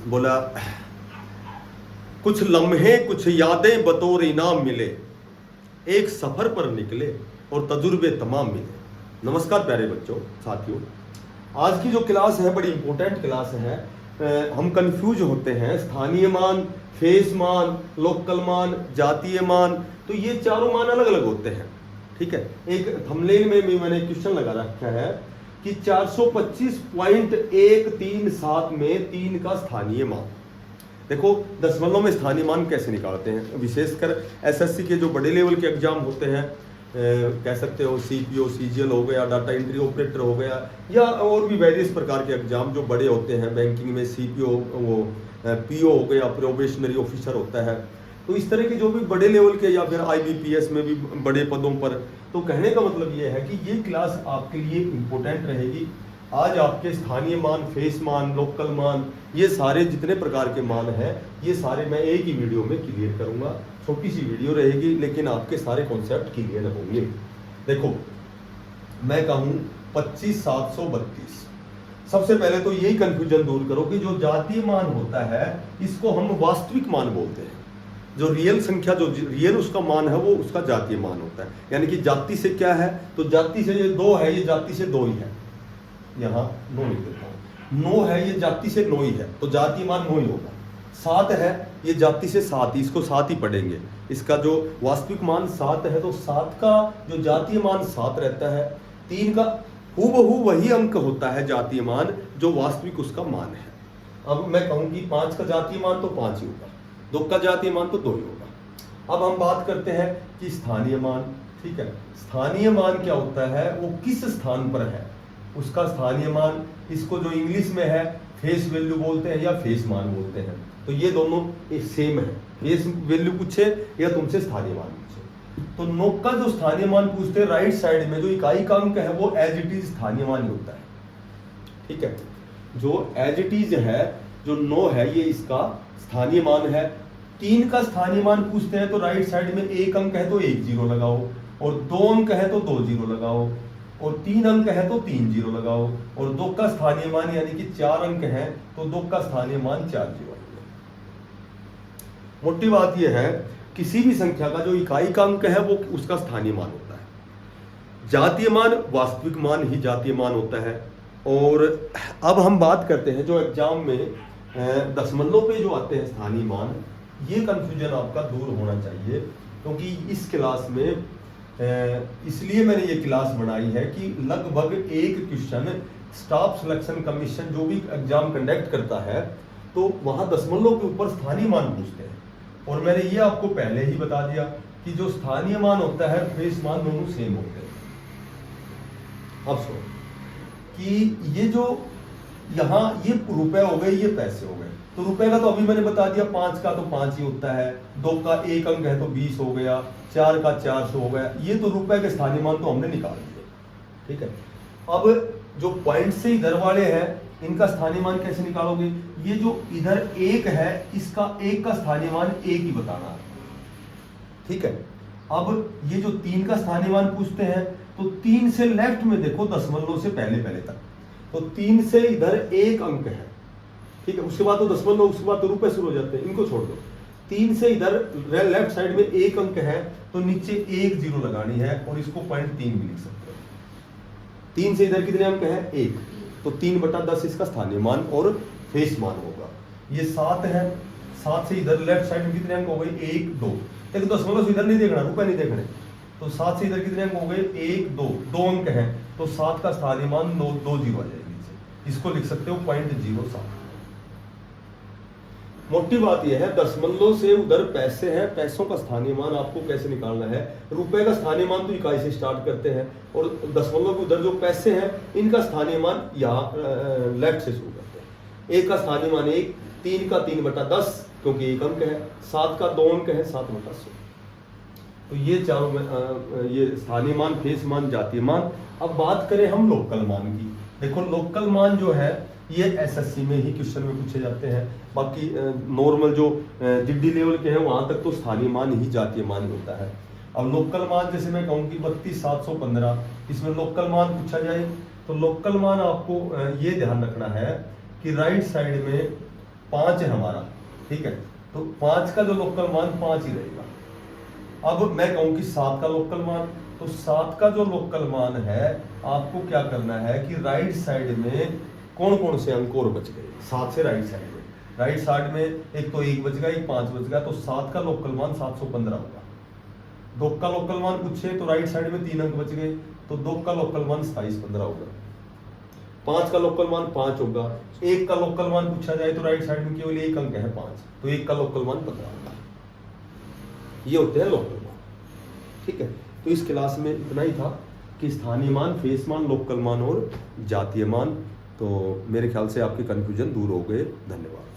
बोला कुछ लम्हे कुछ यादें बतौर इनाम मिले, एक सफर पर निकले और तजुर्बे तमाम मिले। नमस्कार प्यारे बच्चों, साथियों, आज की जो क्लास है बड़ी इंपॉर्टेंट क्लास है। हम कंफ्यूज होते हैं, स्थानीय मान, फेस मान, लोकल मान, जातीय मान, तो ये चारों मान अलग अलग होते हैं। ठीक है, एक थंबनेल में भी मैंने क्वेश्चन लगा रखा है कि 425.137 में 3 का स्थानीय मान। देखो दशमलव में स्थानीय मान कैसे निकालते हैं, विशेषकर एसएससी के जो बड़े लेवल के एग्जाम होते हैं, कह सकते हो सीपीओ, सीजीएल हो गया, डाटा एंट्री ऑपरेटर हो गया, या और भी वेरियस प्रकार के एग्जाम जो बड़े होते हैं, बैंकिंग में सीपीओ, वो पीओ हो गया, प्रोबेशनरी ऑफिसर होता है, तो इस तरह के जो भी बड़े लेवल के, या फिर आईबीपीएस में भी बड़े पदों पर। तो कहने का मतलब ये है कि ये क्लास आपके लिए इम्पोर्टेंट रहेगी। आज आपके स्थानीय मान, फेस मान, लोकल मान, ये सारे जितने प्रकार के मान हैं, ये सारे मैं एक ही वीडियो में क्लियर करूंगा। छोटी सी वीडियो रहेगी लेकिन आपके सारे कॉन्सेप्ट क्लियर होंगे। देखो मैं कहूँ 25,732। सबसे पहले तो यही कंफ्यूजन दूर करो कि जो जातीय मान होता है इसको हम वास्तविक मान बोलते हैं। जो रियल संख्या, जो रियल उसका मान है, वो उसका जातीय मान होता है। यानी कि जाति से क्या है, तो जाति से ये 2 है, ये जाति से 2 ही है, यहाँ 9 लिख देता हूँ। 9 है, ये जाति से 9 ही है, तो जातीय मान 9 ही होगा। 7 है, ये जाति से 7 ही, इसको 7 ही पढ़ेंगे। इसका जो वास्तविक मान 7 है, तो 7 का जो जातीय मान 7 रहता है। 3 का हूबहू वही अंक होता है जातीय मान जो वास्तविक उसका मान है। अब मैं कहूँ कि 5 का जातीय मान तो 5 ही होगा, 2 का जातीय मान तो 2 ही होगा। अब हम बात करते हैं कि स्थानीय मान। ठीक है, स्थानीय मान क्या होता है, वो किस स्थान पर है उसका स्थानीय मान। इसको जो इंग्लिश में है फेस वैल्यू बोलते हैं या फेस मान बोलते हैं। तो ये दोनों सेम है, फेस वैल्यू पूछे या तुमसे स्थानीय मान पूछे। तो नोक का जो स्थानीय मान पूछते हैं, राइट साइड में जो इकाई का अंक है वो एज इट इज स्थानीय मान ही होता है। ठीक है, जो एज इट इज है, जो 9 है, ये इसका स्थानीय मान है। 3 का स्थानीय मान पूछते हैं तो राइट साइड में 1 अंक है तो 1 0 लगाओ, और 2 अंक है तो 2 0 लगाओ, और 3 अंक है तो 3 0 लगाओ, और 2 का स्थानीय मान यानी कि 4 अंक है तो 2 का स्थानीय मान 4 0। मोटी बात यह है, किसी भी संख्या का जो इकाई का अंक है वो उसका स्थानीय मान होता है। जातीय मान वास्तविक मान ही जातीय मान होता है। और अब हम बात करते हैं जो एग्जाम में दशमलव पे जो आते हैं स्थानीय मान, ये कंफ्यूजन आपका दूर होना चाहिए, क्योंकि इस क्लास में इसलिए मैंने ये क्लास बनाई है कि लगभग एक क्वेश्चन स्टाफ सिलेक्शन कमीशन जो भी एग्जाम कंडक्ट करता है तो वहाँ दशमलव के ऊपर स्थानीय मान पूछते हैं। और मैंने ये आपको पहले ही बता दिया कि जो स्थानीय मान होता है, फेस मान, दोनों सेम होते हैं। अब सुनो कि ये जो यहाँ ये रुपए हो गए, ये पैसे हो गए, तो रुपए का तो अभी मैंने बता दिया 5 का तो 5 ही होता है, 2 का 1 अंक है तो 20 हो गया, 4 का 400 हो गया। ये तो रुपए के स्थानीय मान तो हमने निकाल दिए। ठीक है, अब जो पॉइंट से इधर वाले हैं इनका स्थानीय मान कैसे निकालोगे। ये जो इधर 1 है, इसका 1 का स्थानीय मान 1 ही बताना है। ठीक है, अब ये जो 3 का स्थानीय मान पूछते हैं तो 3 से लेफ्ट में देखो, दशमलव से पहले पहले तक, तो 3 से इधर 1 अंक है। ठीक है, उसके बाद तो दशमलव, उसके बाद तो रुपए शुरू हो जाते हैं, इनको छोड़ दो। 3 से इधर लेफ्ट साइड में 1 अंक है तो नीचे 1 0 लगानी है, और इसको 0.3 भी लिख सकते हो। 3 से इधर कितने अंक है, 1, तो 3/10 इसका स्थानीय मान और फेस मान होगा। ये 7 है, 7 से इधर लेफ्ट साइड में कितने अंक हो गए, 1 2, एक दशमलव से इधर नहीं देखना, रुपए नहीं देखने, तो 7 से इधर कितने अंक हो गए, 1 2, 2 अंक है तो 7 का स्थानीय मान 2 0 आ जाएगी। इसको लिख सकते हो 0.07। मोटी बात यह है, दशमलव से उधर पैसे हैं, पैसों का स्थानीय मान आपको कैसे निकालना है। रुपए का स्थानीय मान तो इकाई से स्टार्ट करते हैं, और दशमलव के उधर जो पैसे हैं इनका स्थानीय मान यहाँ लेफ्ट से शुरू करते हैं। 1 का स्थानीय मान 1, 3 का 3/10 क्योंकि 1 अंक है, 7 का 2 अंक है 7/100। तो ये चारों ये स्थानीय मान, फेस मान, जातीय मान। अब बात करें हम लोकल मान की। देखो लोकल मान जो है ये एसएससी में ही क्वेश्चन में पूछे जाते हैं, बाकी नॉर्मल जो जिड्डी लेवल के हैं वहां तक तो स्थानीय मान ही जातीय मान होता है। अब लोकल मान जैसे मैं कहूँ कि 32,715, इसमें लोकल मान पूछा जाए तो लोकल मान आपको ये ध्यान रखना है कि राइट साइड में 5 है हमारा, ठीक है, तो 5 का जो लोकल मान 5 ही रहेगा। अब मैं कहूं कि 7 का लोकल मान, तो 7 का जो लोकल मान है आपको क्या करना है कि राइट साइड में कौन कौन से अंक और बच गए 7 से राइट साइड में। राइट साइड में एक तो 1 बच गया, एक 5 बच गया, तो 7 का लोकल मान 715 होगा। 2 का लोकल मान पूछे तो राइट साइड में 3 अंक बच गए, तो 2 का लोकल मान 2715 होगा। 5 का लोकल मान 5 होगा। 1 का लोकल मान पूछा जाए तो राइट साइड में केवल 1 अंक है 5, तो 1 का लोकल मान 15 होगा। ये होते हैं लोकल मान, ठीक है। तो इस क्लास में इतना ही था कि स्थानीय मान, फेस मान, लोकल मान और जातीय मान। तो मेरे ख्याल से आपके कन्फ्यूजन दूर हो गए। धन्यवाद।